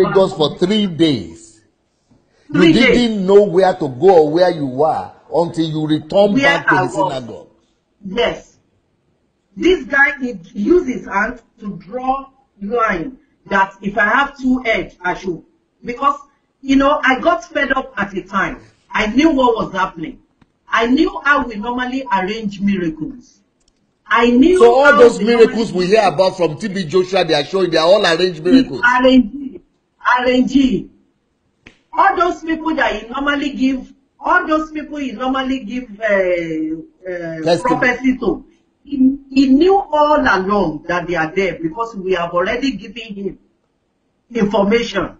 Lagos for 3 days. 3 You days. didn't know where to go or where you were until you returned back to the synagogue. Yes. This guy, he used his hand to draw line that if I have 2 eggs, I should. Because, you know, I got fed up at the time. I knew what was happening. I knew how we normally arrange miracles. I knew so all how those miracles we hear about from TB Joshua, they are showing they are all arranged miracles. RNG. All those people that he normally give, prophecy to, he knew all along that they are there because we have already given him information.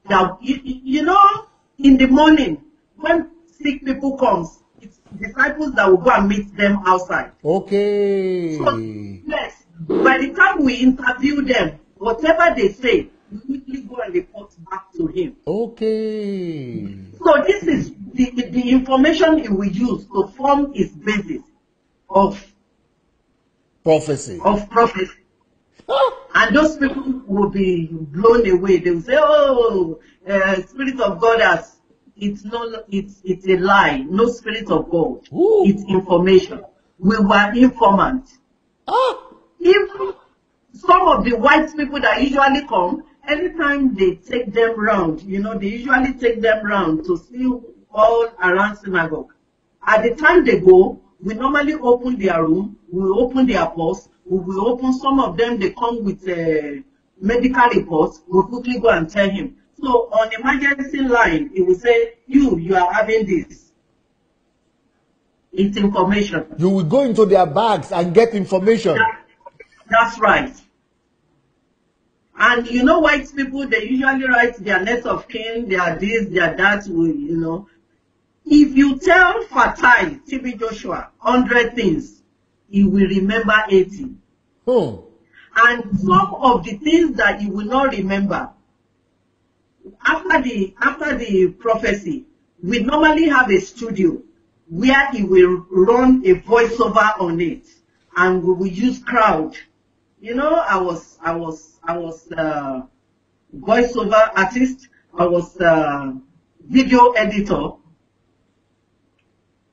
That, you know, in the morning, when sick people comes, it's disciples that will go and meet them outside. Okay. So, yes, by the time we interview them, whatever they say, we quickly go and report back to him. Okay. So this is the information he will use to form his basis of prophecy. And those people will be blown away. They will say, "Oh, Spirit of God has." It's a lie. No Spirit of God. Ooh. It's information. We were informants. Even some of the white people that usually come, anytime they take them round, you know, they usually take them round to see all around synagogue. At the time they go, we normally open their room, we open their purse, we will open some of them, they come with medical reports, we quickly go and tell him. So on emergency line, it will say, you are having this. It's information. You will go into their bags and get information. That's right. And you know, white people, they usually write their next of kin, their this, their that, you know. If you tell Fatai, TB Joshua, 100 things, he will remember 80. And some of the things that he will not remember, after the prophecy, we normally have a studio where he will run a voiceover on it, and we will use crowd. You know, I was voiceover artist. I was video editor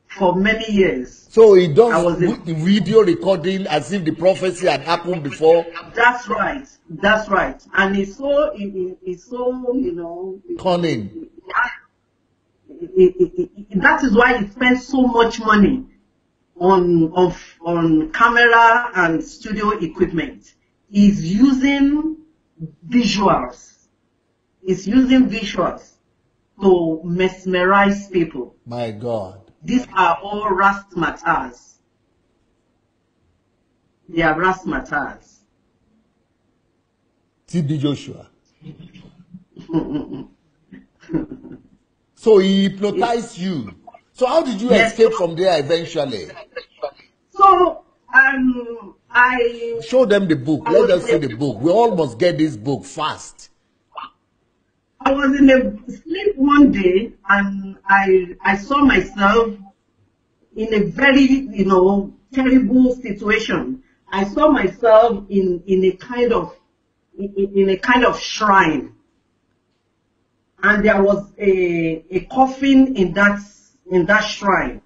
for many years. So he does the video recording as if the prophecy had happened before. That's right. That's right. And it's so you know, cunning. That is why he spends so much money on camera and studio equipment. He's using visuals. He's using visuals to mesmerize people. My God. These are all razzmatazz. They are razzmatazz. TB Joshua. So he hypnotized you. So how did you escape from there eventually? So I show them the book. Let us see the book. We all must get this book fast. I was in a sleep one day and I saw myself in a very, you know, terrible situation. I saw myself in a kind of shrine. And there was a coffin in that shrine.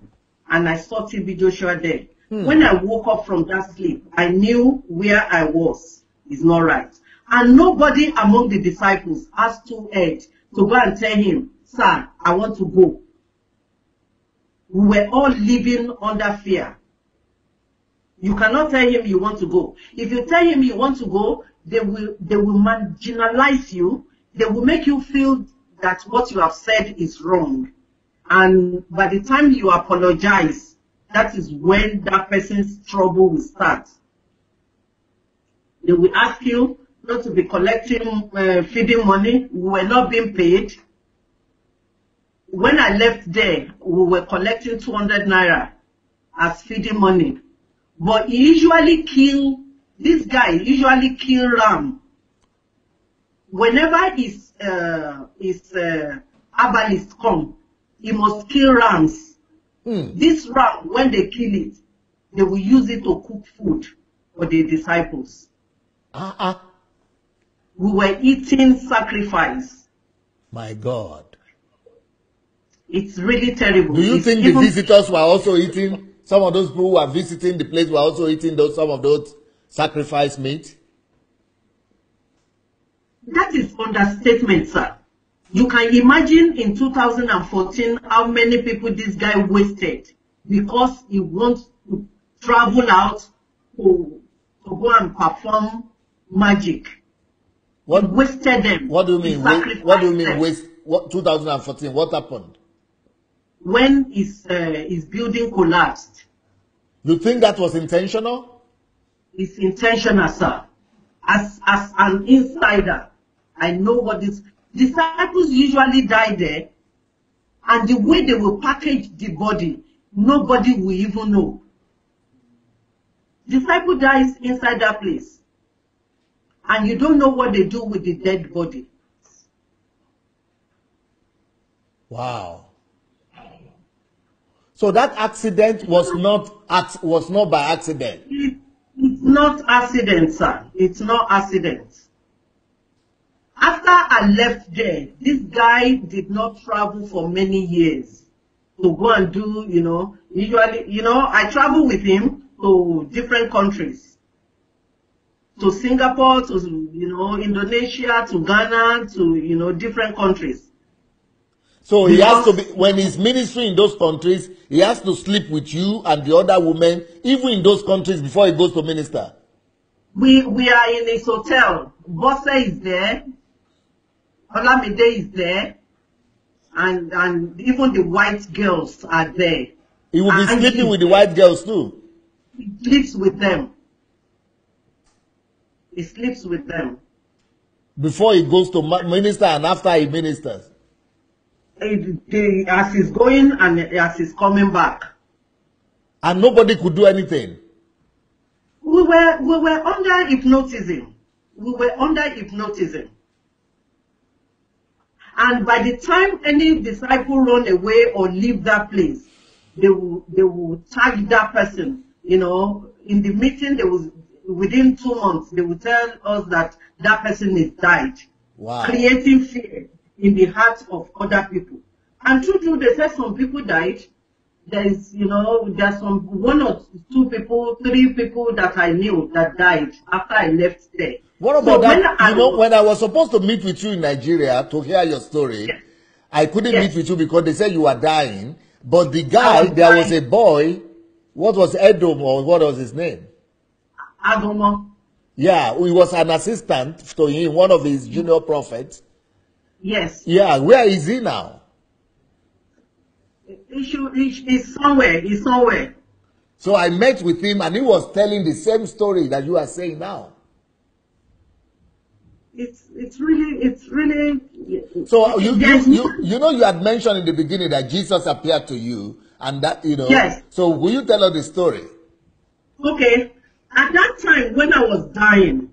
And I saw TB Joshua there. When I woke up from that sleep, I knew where I was is not right. And nobody among the disciples has 2 heads to go and tell him, "Sir, I want to go." We were all living under fear. You cannot tell him you want to go. If you tell him you want to go, they will marginalize you. They will make you feel that what you have said is wrong. And by the time you apologize, that is when that person's trouble will start. They will ask you not to be collecting feeding money. We were not being paid. When I left there, we were collecting 200 naira as feeding money. But this guy usually kill ram. Whenever his herbalist come, he must kill rams. This ram, when they kill it, they will use it to cook food for the disciples. We were eating sacrifice. My God. It's really terrible. Do you think the visitors were also eating, some of those people who are visiting the place were also eating some of those sacrifice meat? That is understatement, sir. You can imagine in 2014 how many people this guy wasted because he wants to travel out to go and perform magic. He wasted them. What do you mean? What do you mean waste? What 2014? What happened? When his building collapsed. You think that was intentional? It's intentional, sir. As an insider, I know what this. Disciples usually die there, and the way they will package the body, nobody will even know. Disciple dies inside that place, and you don't know what they do with the dead body. Wow. So that accident was not by accident. It's not accident, sir. It's not accident. After I left there, this guy did not travel for many years to go and do, usually, I travel with him to different countries. To Singapore, to, Indonesia, to Ghana, to, different countries. So he has to be, when he's ministering in those countries, he has to sleep with you and the other women, even in those countries, before he goes to minister. We are in his hotel. Bosse is there. Olamide is there. And even the white girls are there. He will be sleeping with the white girls too. He sleeps with them. He sleeps with them. Before he goes to minister and after he ministers. As he's going and as he's coming back. And nobody could do anything. We were under hypnotism. We were under hypnotism. And by the time any disciple run away or leave that place, they will tag that person. In the meeting, within 2 months, they will tell us that that person is died. Wow. Creating fear in the hearts of other people. And true, they said some people died. There's some 1 or 2 people, 3 people that I knew that died after I left there. What about that? When I was supposed to meet with you in Nigeria to hear your story, yes. I couldn't meet with you because they said you were dying. But the guy, there was a boy, what was Edom or what was his name? Adomo. Yeah, he was an assistant to him, one of his junior prophets. Yes. Yeah, where is he now? He's somewhere. He's somewhere. So I met with him and he was telling the same story that you are saying now. It's really. So you had mentioned in the beginning that Jesus appeared to you and that, Yes. So will you tell us the story? Okay. At that time when I was dying,